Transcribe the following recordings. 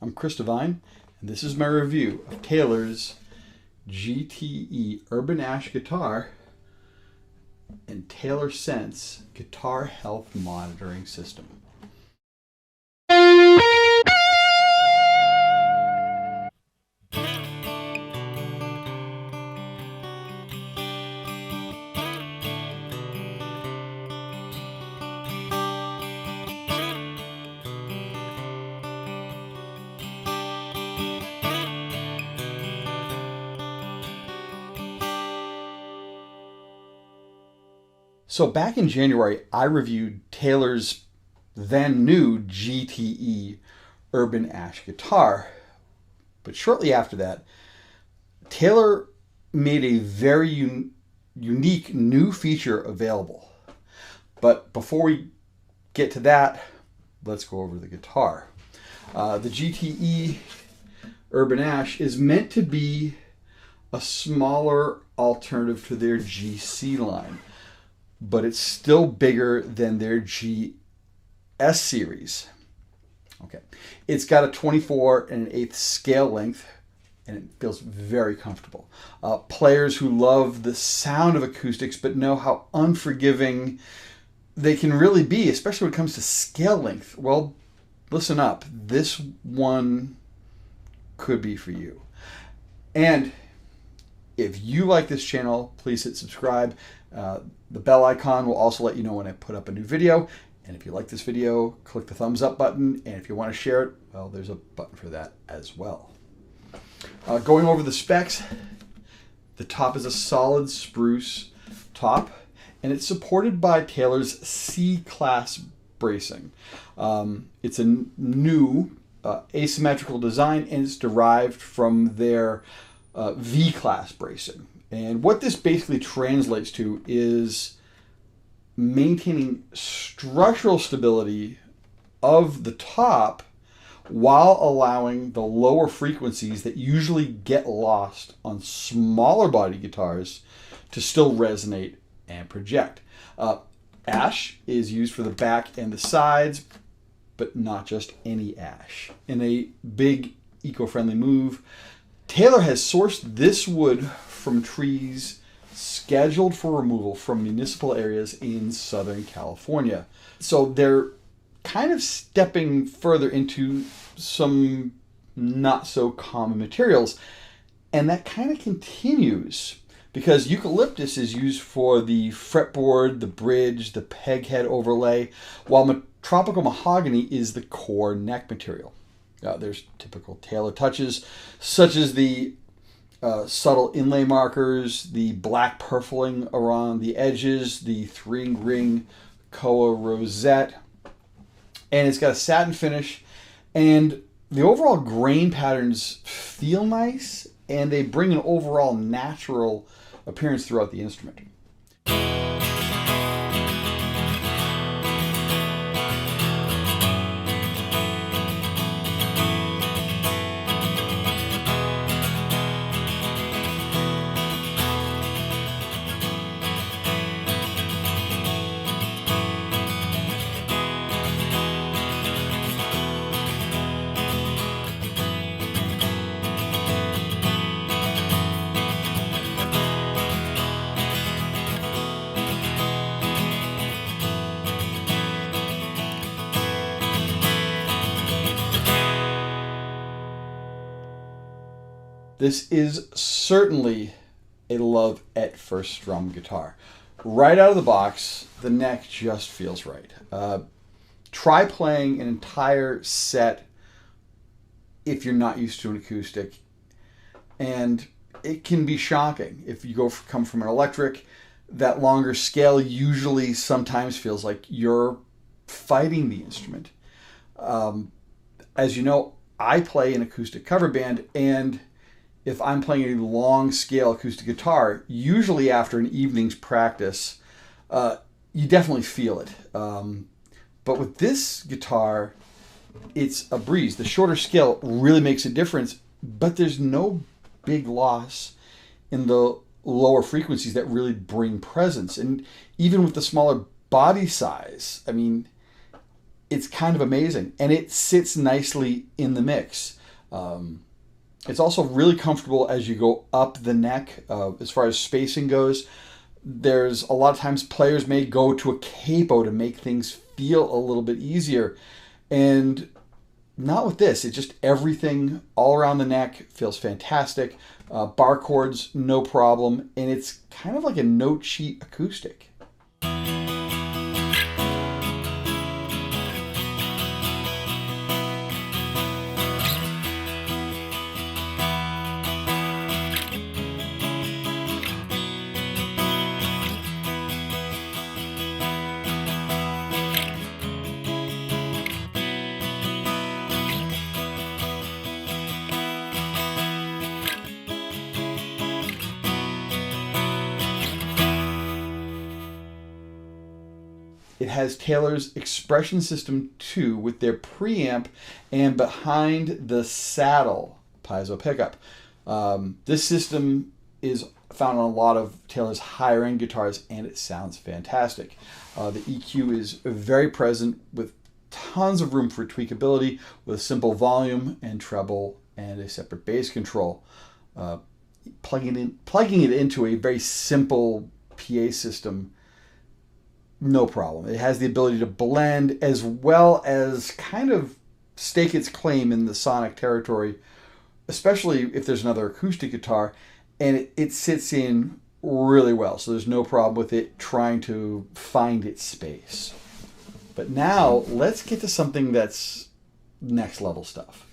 I'm Chris Devine, and this is my review of Taylor's GTE Urban Ash guitar and Taylor Sense guitar health monitoring system. So back in January, I reviewed Taylor's then new GTE Urban Ash guitar. But shortly after that, Taylor made a very unique new feature available. But before we get to that, let's go over the guitar. The GTE Urban Ash is meant to be a smaller alternative to their GC line, but it's still bigger than their GS series. Okay, it's got a 24 1/8 scale length, and it feels very comfortable. Players who love the sound of acoustics but know how unforgiving they can really be, especially when it comes to scale length, well, listen up. This one could be for you. And if you like this channel, please hit subscribe. The bell icon will also let you know when I put up a new video. And if you like this video, click the thumbs up button. And if you want to share it, well, there's a button for that as well. Going over the specs, the top is a solid spruce top, and it's supported by Taylor's C-Class bracing. It's a new asymmetrical design, and it's derived from their V-Class bracing. And what this basically translates to is maintaining structural stability of the top while allowing the lower frequencies that usually get lost on smaller body guitars to still resonate and project. Ash is used for the back and the sides, but not just any ash. In a big eco-friendly move, Taylor has sourced this wood from trees scheduled for removal from municipal areas in Southern California. So they're kind of stepping further into some not so common materials. And that kind of continues because eucalyptus is used for the fretboard, the bridge, the peg head overlay, while tropical mahogany is the core neck material. There's typical Taylor touches, such as the subtle inlay markers, the black purfling around the edges, the 3-ring koa rosette, and it's got a satin finish, and the overall grain patterns feel nice, and they bring an overall natural appearance throughout the instrument. This is certainly a love at first strum guitar. Right out of the box, the neck just feels right. Try playing an entire set if you're not used to an acoustic, and it can be shocking. If you come from an electric, that longer scale usually sometimes feels like you're fighting the instrument. As you know, I play an acoustic cover band, and if I'm playing a long scale acoustic guitar, usually after an evening's practice, you definitely feel it. But with this guitar, it's a breeze. The shorter scale really makes a difference, but there's no big loss in the lower frequencies that really bring presence. And even with the smaller body size, I mean, it's kind of amazing, and it sits nicely in the mix. It's also really comfortable as you go up the neck. As far as spacing goes, there's a lot of times players may go to a capo to make things feel a little bit easier, and not with this. It just, everything all around the neck feels fantastic. Bar chords, no problem, and it's kind of like a note sheet acoustic. It has Taylor's Expression System 2 with their preamp and behind the saddle piezo pickup. This system is found on a lot of Taylor's higher end guitars, and it sounds fantastic. The EQ is very present with tons of room for tweakability with simple volume and treble and a separate bass control. Plugging it into a very simple PA system, no problem. It has the ability to blend as well as kind of stake its claim in the sonic territory, especially if there's another acoustic guitar, and it sits in really well. So there's no problem with it trying to find its space. But now let's get to something that's next level stuff.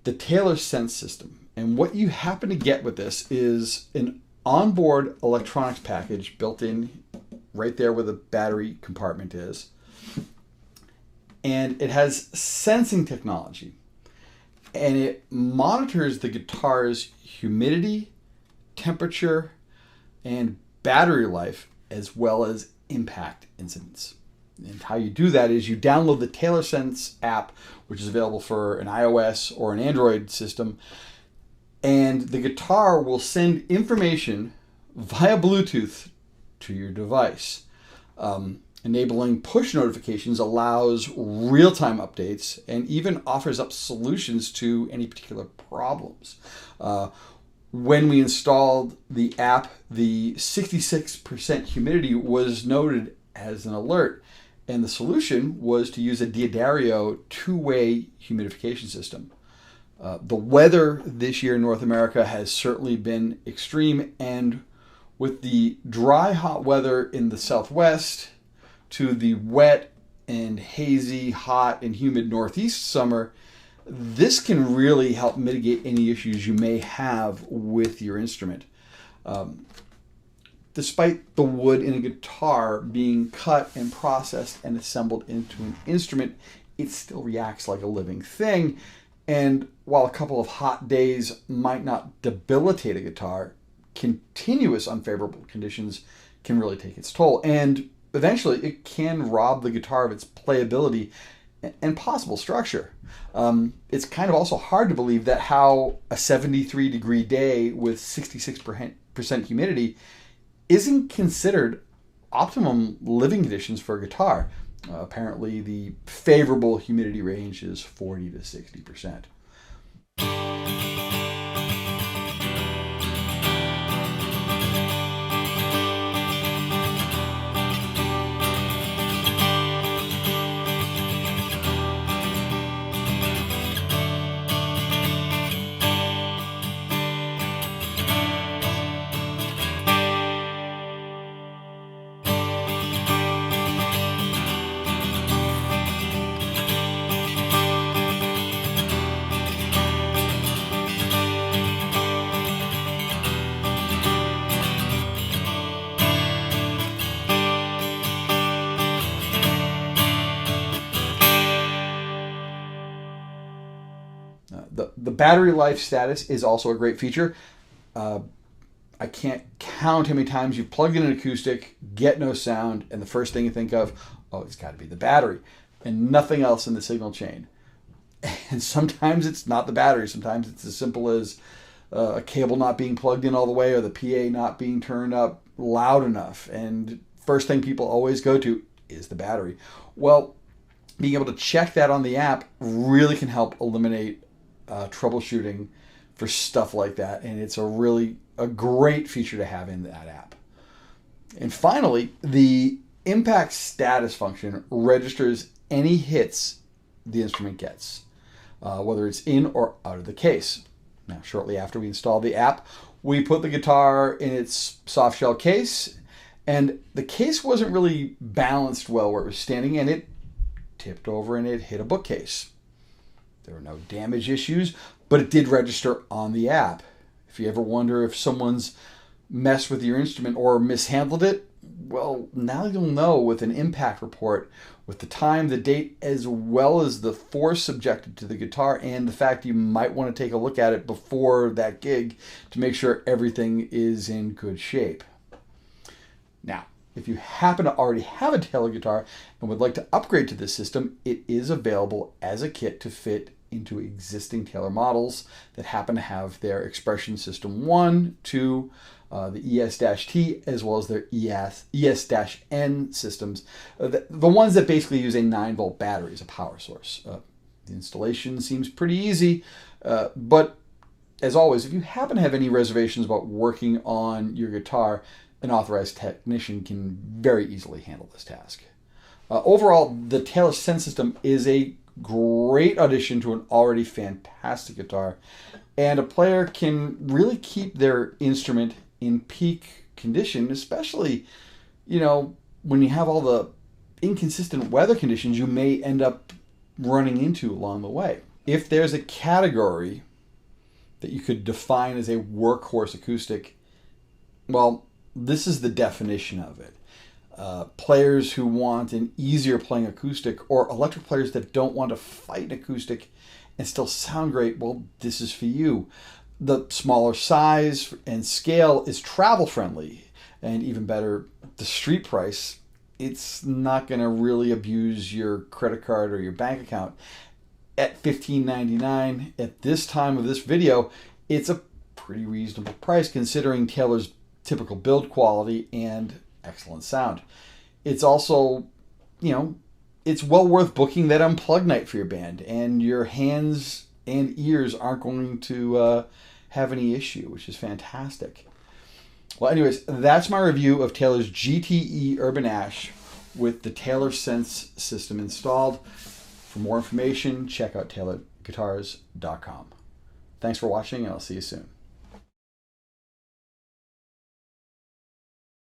The Taylor Sense system. And what you happen to get with this is an onboard electronics package built in right there where the battery compartment is. And it has sensing technology. And it monitors the guitar's humidity, temperature, and battery life, as well as impact incidents. And how you do that is you download the Taylor Sense app, which is available for an iOS or an Android system, and the guitar will send information via Bluetooth to your device. Enabling push notifications allows real-time updates and even offers up solutions to any particular problems. When we installed the app, the 66% humidity was noted as an alert, and the solution was to use a D'Addario two-way humidification system. The weather this year in North America has certainly been extreme, and with the dry, hot weather in the Southwest to the wet and hazy, hot and humid Northeast summer, this can really help mitigate any issues you may have with your instrument. Despite the wood in a guitar being cut and processed and assembled into an instrument, it still reacts like a living thing. And while a couple of hot days might not debilitate a guitar, continuous unfavorable conditions can really take its toll. And eventually it can rob the guitar of its playability and possible structure. It's kind of also hard to believe that how a 73-degree day with 66% humidity isn't considered optimum living conditions for a guitar. Apparently the favorable humidity range is 40 to 60%. The battery life status is also a great feature. I can't count how many times you've plugged in an acoustic, get no sound, and the first thing you think of, oh, it's got to be the battery, and nothing else in the signal chain. And sometimes it's not the battery. Sometimes it's as simple as a cable not being plugged in all the way or the PA not being turned up loud enough. And first thing people always go to is the battery. Well, being able to check that on the app really can help eliminate troubleshooting for stuff like that, and it's a great feature to have in that app. And finally, the impact status function registers any hits the instrument gets, whether it's in or out of the case. Now, shortly after we install the app, we put the guitar in its soft shell case, and the case wasn't really balanced well where it was standing, and it tipped over and it hit a bookcase. There were no damage issues, but it did register on the app. If you ever wonder if someone's messed with your instrument or mishandled it, well, now you'll know with an impact report with the time, the date, as well as the force subjected to the guitar and the fact you might want to take a look at it before that gig to make sure everything is in good shape. Now, if you happen to already have a Taylor guitar and would like to upgrade to this system, it is available as a kit to fit into existing Taylor models that happen to have their Expression System 1, 2, the ES-T, as well as their ES-N systems, the ones that basically use a 9-volt battery as a power source. The installation seems pretty easy, but as always, if you happen to have any reservations about working on your guitar, an authorized technician can very easily handle this task. Overall, the Taylor Sense system is a great addition to an already fantastic guitar, and a player can really keep their instrument in peak condition, especially, when you have all the inconsistent weather conditions you may end up running into along the way. If there's a category that you could define as a workhorse acoustic, well, this is the definition of it. Players who want an easier playing acoustic, or electric players that don't want to fight an acoustic and still sound great, well, this is for you. The smaller size and scale is travel friendly, and even better, the street price, it's not going to really abuse your credit card or your bank account. At $15.99 at this time of this video, it's a pretty reasonable price considering Taylor's typical build quality and excellent sound. It's also, it's well worth booking that unplugged night for your band, and your hands and ears aren't going to have any issue, which is fantastic. Well, anyways, that's my review of Taylor's GTE Urban Ash with the Taylor Sense system installed. For more information, check out taylorguitars.com. Thanks for watching, and I'll see you soon.